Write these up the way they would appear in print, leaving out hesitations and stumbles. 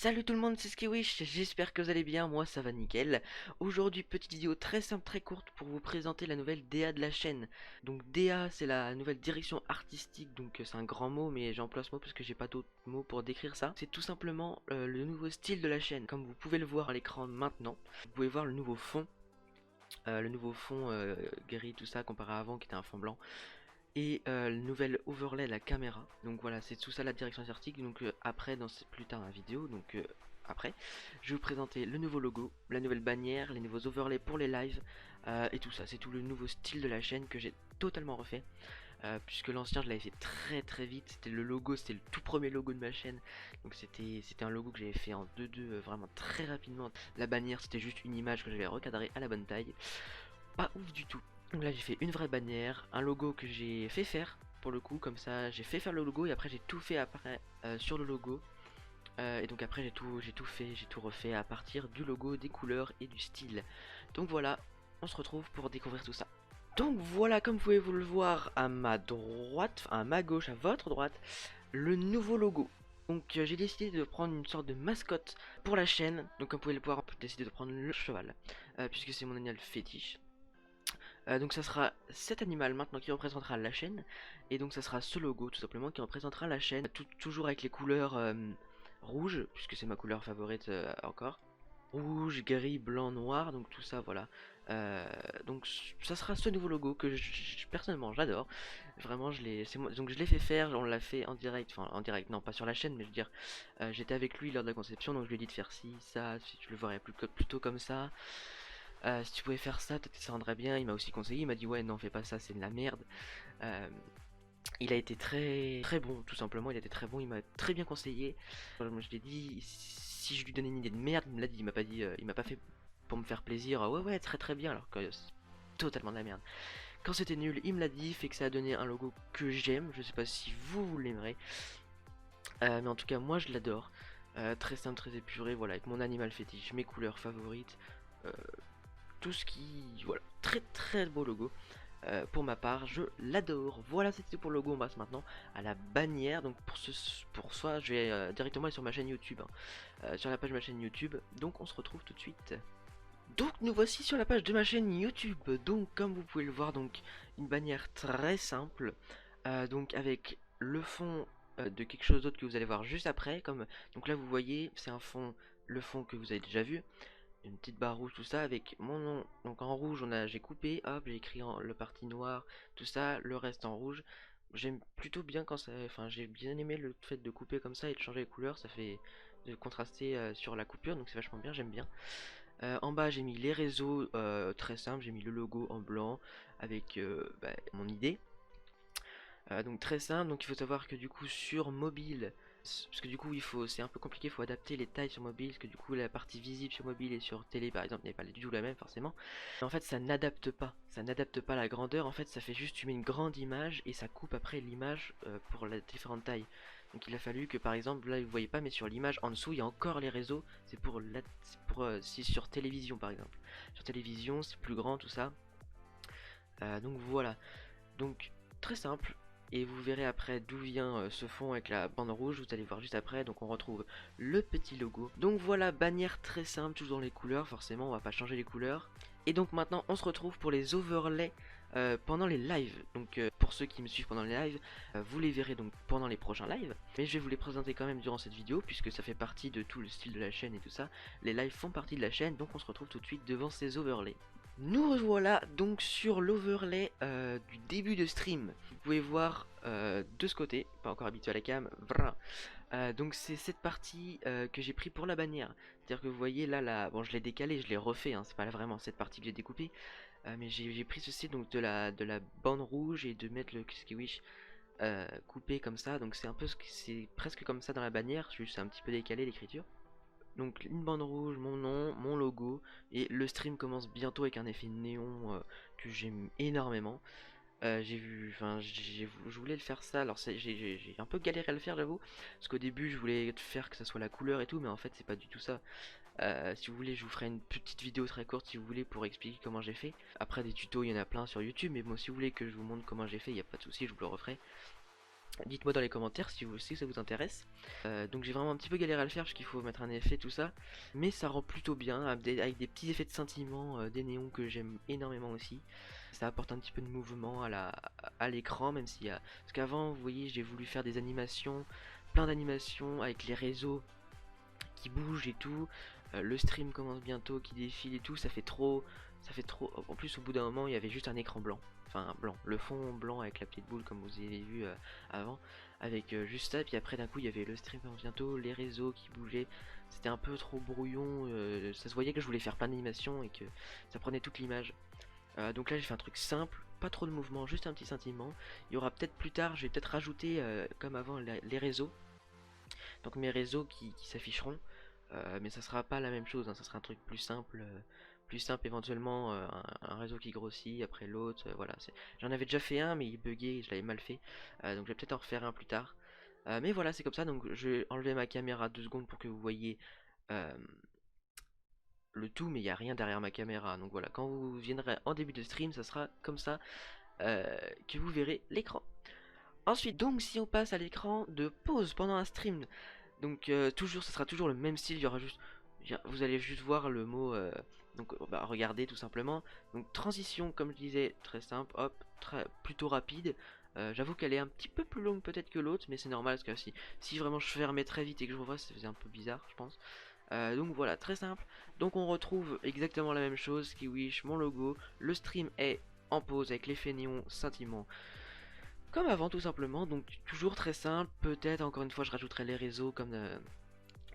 Salut tout le monde, c'est Skiwish, j'espère que vous allez bien, moi ça va nickel. Aujourd'hui, petite vidéo très simple, très courte pour vous présenter la nouvelle DA de la chaîne. Donc DA, c'est la nouvelle direction artistique, donc c'est un grand mot, mais j'emploie ce mot parce que j'ai pas d'autres mots pour décrire ça. C'est tout simplement le nouveau style de la chaîne. Comme vous pouvez le voir à l'écran maintenant, vous pouvez voir le nouveau fond gris, tout ça, comparé à avant qui était un fond blanc. Et le nouvel overlay de la caméra. Donc voilà, c'est tout ça la direction artistique. Donc après, plus tard dans la vidéo, donc après, je vais vous présenter le nouveau logo, la nouvelle bannière, les nouveaux overlays pour les lives et tout ça. C'est tout le nouveau style de la chaîne que j'ai totalement refait. Puisque l'ancien je l'avais fait très très vite. C'était le logo, c'était le tout premier logo de ma chaîne. Donc c'était un logo que j'avais fait en 2-2 vraiment très rapidement. La bannière c'était juste une image que j'avais recadrée à la bonne taille. Pas ouf du tout. Donc là j'ai fait une vraie bannière, un logo que j'ai fait faire pour le coup, comme ça j'ai fait faire le logo et après j'ai tout fait après sur le logo. Et donc après j'ai tout refait à partir du logo, des couleurs et du style. Donc voilà, on se retrouve pour découvrir tout ça. Donc voilà, comme vous pouvez vous le voir à ma droite, enfin à ma gauche, à votre droite, le nouveau logo. Donc j'ai décidé de prendre une sorte de mascotte pour la chaîne. Donc comme vous pouvez le voir, on peut décider de prendre le cheval, puisque c'est mon animal fétiche. Donc ça sera cet animal maintenant qui représentera la chaîne. Et donc ça sera ce logo tout simplement qui représentera la chaîne. Toujours avec les couleurs rouge, puisque c'est ma couleur favorite encore. Rouge, gris, blanc, noir, donc tout ça voilà. Donc ça sera ce nouveau logo que personnellement j'adore. Vraiment donc je l'ai fait faire, on l'a fait en direct, enfin en direct non pas sur la chaîne mais je veux dire j'étais avec lui lors de la conception donc je lui ai dit de faire ci, ça, si tu le verrais plutôt comme ça. Si tu pouvais faire ça, peut-être que ça rendrait bien. Il m'a aussi conseillé, il m'a dit ouais non fais pas ça, c'est de la merde. Euh, il a été très très bon tout simplement, il a été très bon, il m'a très bien conseillé. Moi je l'ai dit, si je lui donnais une idée de merde, il me l'a dit, il m'a pas fait pour me faire plaisir, ouais ouais très très bien alors que c'est totalement de la merde. Quand c'était nul, il me l'a dit, fait que ça a donné un logo que j'aime, je sais pas si vous l'aimerez. Mais en tout cas moi je l'adore. Très simple, très épuré, voilà, avec mon animal fétiche, mes couleurs favorites. Euh, tout ce qui... Voilà, très très beau logo. Pour ma part, je l'adore. Voilà, c'était tout pour le logo. On passe maintenant à la bannière. Donc pour ça, je vais directement aller sur ma chaîne YouTube, hein. Sur la page de ma chaîne YouTube. Donc on se retrouve tout de suite. Donc nous voici sur la page de ma chaîne YouTube. Donc comme vous pouvez le voir, donc une bannière très simple. Donc avec le fond de quelque chose d'autre que vous allez voir juste après. Donc là vous voyez, c'est un fond, le fond que vous avez déjà vu, une petite barre rouge, tout ça avec mon nom. Donc en rouge j'ai coupé, hop, j'ai écrit le parti noir, tout ça, le reste en rouge. J'aime plutôt bien quand ça, enfin j'ai bien aimé le fait de couper comme ça et de changer les couleurs, ça fait de contraster sur la coupure, donc c'est vachement bien, j'aime bien. En bas j'ai mis les réseaux, très simple, j'ai mis le logo en blanc avec mon idée. Donc très simple, donc il faut savoir que du coup sur mobile, parce que du coup c'est un peu compliqué, il faut adapter les tailles sur mobile, parce que du coup la partie visible sur mobile et sur télé par exemple n'est pas du tout la même forcément. Mais en fait ça n'adapte pas la grandeur, en fait ça fait juste tu mets une grande image et ça coupe après l'image pour la différente taille. Donc il a fallu que par exemple là vous voyez pas mais sur l'image en dessous il y a encore les réseaux, si sur télévision par exemple. Sur télévision c'est plus grand tout ça. Donc voilà. Donc très simple. Et vous verrez après d'où vient ce fond avec la bande rouge, vous allez voir juste après. Donc on retrouve le petit logo. Donc voilà, bannière très simple, toujours dans les couleurs, forcément on va pas changer les couleurs. Et donc maintenant on se retrouve pour les overlays pendant les lives. Donc pour ceux qui me suivent pendant les lives, vous les verrez donc pendant les prochains lives. Mais je vais vous les présenter quand même durant cette vidéo, puisque ça fait partie de tout le style de la chaîne et tout ça. Les lives font partie de la chaîne, donc on se retrouve tout de suite devant ces overlays. Nous revoilà donc sur l'overlay du début de stream. Vous pouvez voir de ce côté, pas encore habitué à la cam, donc c'est cette partie que j'ai pris pour la bannière. C'est-à-dire que vous voyez là, bon je l'ai décalé, je l'ai refait, hein, c'est pas vraiment cette partie que j'ai découpée. Mais j'ai pris ceci donc de la bande rouge et de mettre le Skiwish coupé comme ça. Donc c'est presque comme ça dans la bannière, juste c'est un petit peu décalé l'écriture. Donc une bande rouge, mon nom, mon logo, et le stream commence bientôt avec un effet néon que j'aime énormément. J'ai vu, enfin je voulais le faire ça, alors j'ai un peu galéré à le faire j'avoue, parce qu'au début je voulais faire que ça soit la couleur et tout, mais en fait c'est pas du tout ça. Si vous voulez je vous ferai une petite vidéo très courte si vous voulez pour expliquer comment j'ai fait. Après des tutos il y en a plein sur YouTube, mais bon si vous voulez que je vous montre comment j'ai fait, il n'y a pas de souci, je vous le referai. Dites-moi dans les commentaires si vous aussi ça vous intéresse. Donc j'ai vraiment un petit peu galéré à le faire parce qu'il faut mettre un effet tout ça, mais ça rend plutôt bien avec des petits effets de scintillement, des néons que j'aime énormément aussi. Ça apporte un petit peu de mouvement à l'écran, même s'il y a... Parce qu'avant, vous voyez, j'ai voulu faire des animations, plein d'animations avec les réseaux qui bouge et tout. Le stream commence bientôt, qui défile et tout, ça fait trop. Ça fait trop. En plus, au bout d'un moment, il y avait juste un écran blanc. Enfin, blanc. Le fond blanc avec la petite boule, comme vous avez vu avant. Avec juste ça. Puis après, d'un coup, il y avait le stream commence bientôt, les réseaux qui bougeaient. C'était un peu trop brouillon. Ça se voyait que je voulais faire plein d'animations et que ça prenait toute l'image. Donc là, j'ai fait un truc simple. Pas trop de mouvement, juste un petit sentiment. Il y aura peut-être plus tard, je vais peut-être rajouter, comme avant, les réseaux. Donc mes réseaux qui s'afficheront. Mais ça sera pas la même chose, hein, ça sera un truc plus simple éventuellement, un réseau qui grossit après l'autre, voilà. J'en avais déjà fait un mais il buguait, je l'avais mal fait, donc je vais peut-être en refaire un plus tard. Mais voilà, c'est comme ça, donc je vais enlever ma caméra 2 secondes pour que vous voyez euh, le tout, mais il n'y a rien derrière ma caméra, donc voilà, quand vous viendrez en début de stream, ça sera comme ça euh, que vous verrez l'écran. Ensuite, donc si on passe à l'écran de pause pendant un stream, donc toujours, ce sera toujours le même style, il y aura juste, vous allez juste voir le mot, donc bah, regardez tout simplement. Donc transition, comme je disais, très simple, hop, plutôt rapide. J'avoue qu'elle est un petit peu plus longue peut-être que l'autre, mais c'est normal parce que si vraiment je fermais très vite et que je revois, ça faisait un peu bizarre, je pense. Donc voilà, très simple. Donc on retrouve exactement la même chose, Skiwish, mon logo. Le stream est en pause avec l'effet néon scintillement comme avant tout simplement, donc toujours très simple, peut-être encore une fois je rajouterai les réseaux comme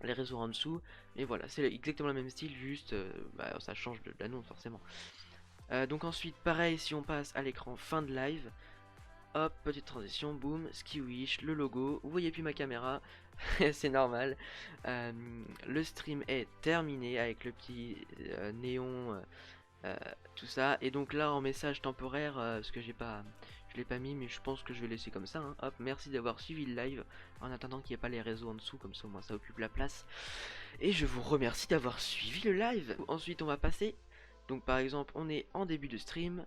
les réseaux en dessous, mais voilà, c'est exactement le même style, juste bah, ça change de l'annonce forcément. Donc ensuite pareil si on passe à l'écran fin de live, hop, petite transition, boum, Skiwish, le logo, vous voyez plus ma caméra, c'est normal. Le stream est terminé avec le petit néon, euh, tout ça, et donc là en message temporaire, parce que je l'ai pas mis, mais je pense que je vais laisser comme ça, hein. Hop, merci d'avoir suivi le live, en attendant qu'il n'y ait pas les réseaux en dessous, comme ça au moins ça occupe la place. Et je vous remercie d'avoir suivi le live. Ensuite on va passer, donc par exemple on est en début de stream,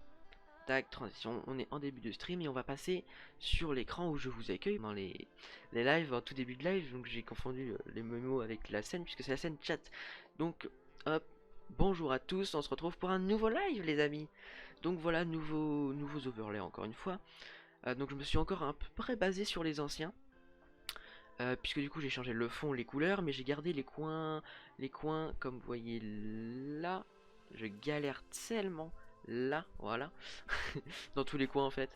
tac, transition, on est en début de stream et on va passer sur l'écran où je vous accueille dans les lives, en tout début de live, donc j'ai confondu les mots avec la scène, puisque c'est la scène chat. Donc hop, bonjour à tous, on se retrouve pour un nouveau live les amis. Donc voilà, nouveaux overlays encore une fois. Donc je me suis encore un peu près basé sur les anciens. Puisque du coup j'ai changé le fond, les couleurs, mais j'ai gardé les coins comme vous voyez là. Je galère tellement là, voilà, dans tous les coins en fait.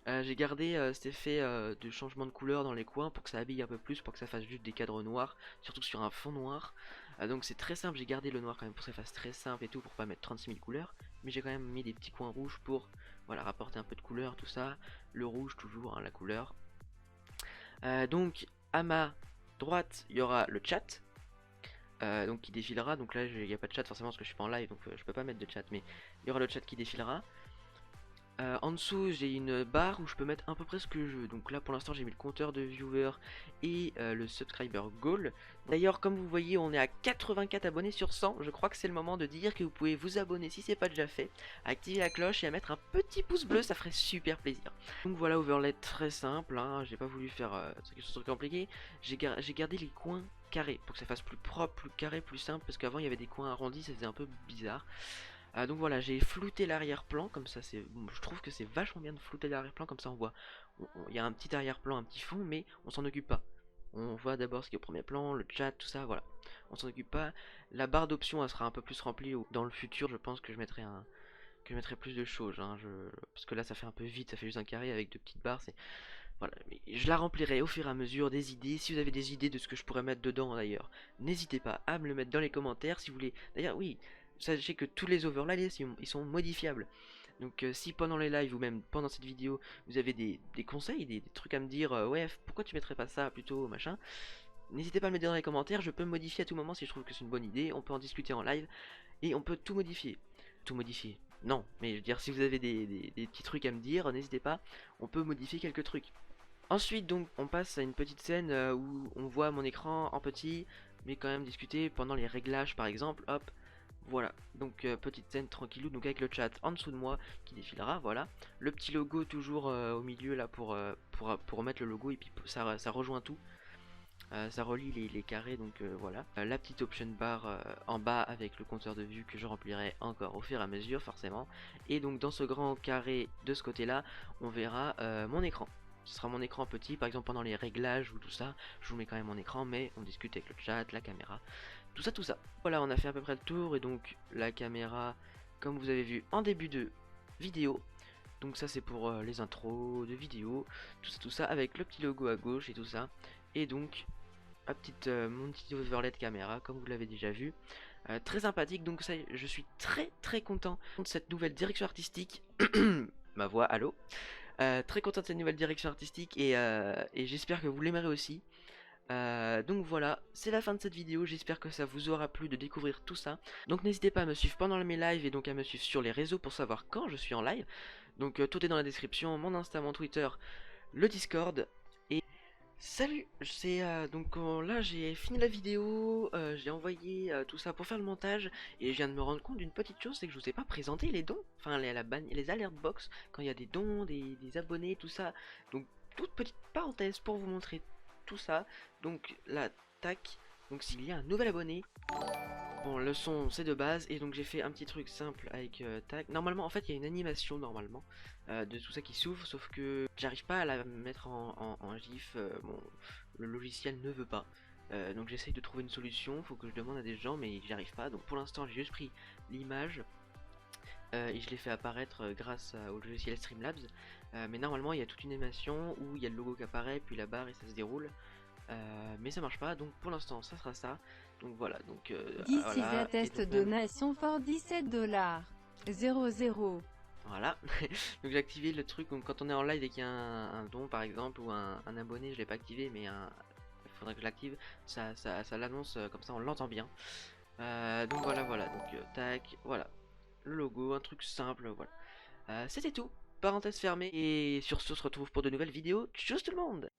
J'ai gardé cet effet de changement de couleur dans les coins pour que ça habille un peu plus, pour que ça fasse juste des cadres noirs, surtout sur un fond noir. Donc c'est très simple, j'ai gardé le noir quand même pour que ça fasse très simple et tout, pour pas mettre 36 000 couleurs. Mais j'ai quand même mis des petits coins rouges pour voilà, rapporter un peu de couleur, tout ça. Le rouge toujours, hein, la couleur. Donc à ma droite, il y aura le chat. Donc qui défilera, donc là il n'y a pas de chat forcément parce que je suis pas en live, donc je peux pas mettre de chat, mais il y aura le chat qui défilera. En dessous j'ai une barre où je peux mettre à peu près ce que je veux. Donc là pour l'instant j'ai mis le compteur de viewers et le subscriber goal. D'ailleurs comme vous voyez on est à 84 abonnés sur 100. Je crois que c'est le moment de dire que vous pouvez vous abonner si c'est pas déjà fait, à activer la cloche et à mettre un petit pouce bleu, ça ferait super plaisir. Donc voilà, overlay très simple, hein. J'ai pas voulu faire quelque chose de compliqué. J'ai gardé les coins carrés pour que ça fasse plus propre, plus carré, plus simple, parce qu'avant il y avait des coins arrondis, ça faisait un peu bizarre. Donc voilà, j'ai flouté l'arrière-plan, comme ça je trouve que c'est vachement bien de flouter l'arrière-plan, comme ça on voit, il y a un petit arrière-plan, un petit fond, mais on s'en occupe pas. On voit d'abord ce qui est au premier plan, le chat, tout ça, voilà. On s'en occupe pas. La barre d'options, elle sera un peu plus remplie dans le futur, je pense que je mettrai plus de choses, hein, parce que là ça fait un peu vite, ça fait juste un carré avec deux petites barres, voilà, mais je la remplirai au fur et à mesure des idées. Si vous avez des idées de ce que je pourrais mettre dedans d'ailleurs, n'hésitez pas à me le mettre dans les commentaires si vous voulez. D'ailleurs, oui, sachez que tous les overlays ils sont modifiables. Donc si pendant les lives ou même pendant cette vidéo vous avez des conseils, des trucs à me dire, ouais, pourquoi tu mettrais pas ça plutôt, machin, n'hésitez pas à me le dire dans les commentaires, je peux me modifier à tout moment si je trouve que c'est une bonne idée, on peut en discuter en live et on peut tout modifier. Tout modifier. Non, mais je veux dire, si vous avez des petits trucs à me dire, n'hésitez pas, on peut modifier quelques trucs. Ensuite donc on passe à une petite scène où on voit mon écran en petit mais quand même discuter pendant les réglages par exemple, hop, Voilà, donc petite scène tranquillou, donc avec le chat en dessous de moi qui défilera, voilà. Le petit logo toujours au milieu là pour mettre le logo et puis ça rejoint tout. Ça relie les carrés, donc voilà. La petite option bar en bas avec le compteur de vue que je remplirai encore au fur et à mesure, forcément. Et donc dans ce grand carré de ce côté-là, on verra mon écran. Ce sera mon écran petit, par exemple pendant les réglages ou tout ça, je vous mets quand même mon écran, mais on discute avec le chat, la caméra, tout ça, tout ça. Voilà, on a fait à peu près le tour, et donc la caméra, comme vous avez vu en début de vidéo. Donc ça c'est pour les intros de vidéo, tout ça avec le petit logo à gauche et tout ça. Et donc mon petit overlay de caméra, comme vous l'avez déjà vu. Très sympathique, donc ça, je suis très content de cette nouvelle direction artistique. Ma voix, allô. Très content de cette nouvelle direction artistique et j'espère que vous l'aimerez aussi. Donc voilà, c'est la fin de cette vidéo, j'espère que ça vous aura plu de découvrir tout ça. Donc n'hésitez pas à me suivre pendant mes lives et donc à me suivre sur les réseaux pour savoir quand je suis en live. Donc tout est dans la description, mon Insta, mon Twitter, le Discord. Salut, c'est donc là j'ai fini la vidéo, j'ai envoyé tout ça pour faire le montage et je viens de me rendre compte d'une petite chose, c'est que je vous ai pas présenté les dons, enfin les alert box quand il y a des dons, des abonnés, tout ça. Donc toute petite parenthèse pour vous montrer tout ça. Donc là, tac, donc s'il y a un nouvel abonné, bon, le son c'est de base et donc j'ai fait un petit truc simple avec tac. Normalement, en fait, il y a une animation normalement de tout ça qui s'ouvre, sauf que j'arrive pas à la mettre en GIF. Bon, le logiciel ne veut pas. Donc j'essaye de trouver une solution. Faut que je demande à des gens, mais j'y arrive pas. Donc pour l'instant, j'ai juste pris l'image et je l'ai fait apparaître grâce au logiciel Streamlabs. Mais normalement, il y a toute une animation où il y a le logo qui apparaît, puis la barre et ça se déroule. Mais ça marche pas, donc pour l'instant ça sera ça. Donc voilà, donc This is a voilà, et test donc donation for 17 $. 00. voilà. Donc j'ai activé le truc, donc quand on est en live et qu'il y a un don par exemple, ou un abonné, je l'ai pas activé, mais il faudrait que je l'active, ça l'annonce, comme ça on l'entend bien. Donc voilà, donc tac, voilà. Le logo, un truc simple, voilà. C'était tout, parenthèse fermée, et sur ce on se retrouve pour de nouvelles vidéos. Tchuss tout le monde!